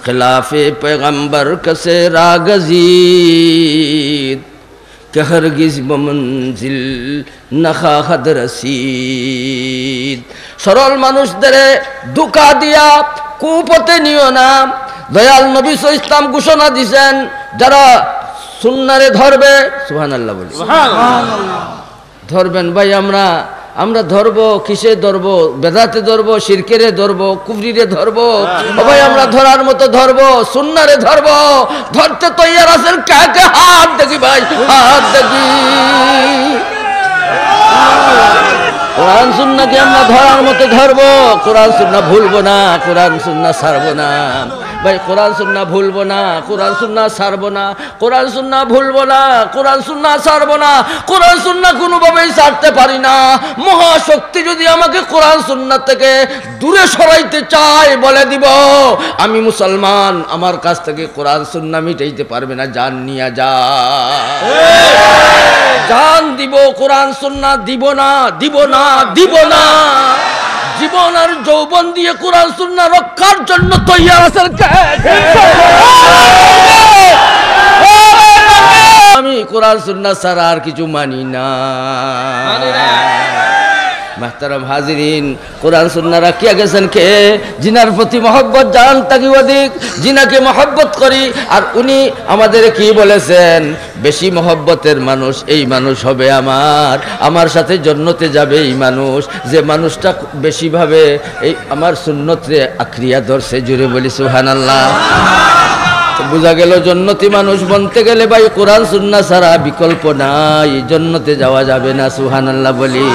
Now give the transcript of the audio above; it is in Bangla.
खिलाफे पैगंबर कसे रागजीद कि हरगिज बमंजिल नखाहद रसीद। सरल মানুষদের ধোঁকা দিয়া কুপথে নিও না। দয়াল নবী ইসলাম ঘোষণা দিয়েছেন যারা সুন্নারে ধরবে, সুবহানাল্লাহ বলি, সুবহানাল্লাহ ধরবেন। ভাই আমরা ধরবো কিসে ধরবো? বেদাতে ধরবো, শিরকেরে ধরবো, কুফরিরে ধরবো? ও ভাই আমরা ধরার মতো ধরবো, সুন্নারে ধরবো। ধরতে তৈয়ার আছেন? কাকে হাত দেখি ভাই, হাত দেখি। কোরআন সুন্নাহকে আমরা ধরার মতো ধরবো, কোরআন সুন্নাহ ভুলবো না, কোরআন সুন্নাহ ছাড়বো না। ভাই কোরআন সুন্নাহ ভুলবো না, কোরআন সুন্নাহ ছাড়বো না, কোরআন সুন্নাহ ভুলবো না, কোরআন সুন্নাহ ছাড়বো না। কোরআন সুন্নাহ কোনোভাবেই ছাড়তে পারি না। মহাশক্তি যদি আমাকে কোরআন সুন্নাহ থেকে দূরে সরাইতে চায়, বলে দিব আমি মুসলমান, আমার কাছ থেকে কোরআন সুন্নাহ মিটাইতে পারবে না, জান নিয়া যা। জান দিব, কোরআন সুন্নাহ দিব না, দিব না, দিব না। জীবন আর যৌবন দিয়ে কোরআন সুন্নাহ রক্ষার জন্য তৈয়ার আছেন কে? আমি কোরআন সুন্নাহ ছাড়া আর কিছু মানি না। মাহতারাম হাজিরিন, কোরআন সুন্নাহ রাখিয়া গেছেন কে? জিনার প্রতি মহব্বত জান তাকি অধিক, জিনাকে মহব্বত করি। আর উনি আমাদের কি বলেছেন? বেশি মহব্বতের মানুষ এই মানুষ হবে আমার সাথে জান্নাতে যাবে এই মানুষ, যে মানুষটা বেশি ভাবে এই আমার সুন্নতে আঁকড়িয়া ধরছে। জুড়ে বলি সুবহানাল্লাহ। বুঝা গেল জান্নাতি মানুষ বনতে গেলে ভাই কোরআন সুন্নাহ ছাড়া বিকল্প নাই, জান্নাতে যাওয়া যাবে না। সুবহানাল্লাহ বলি।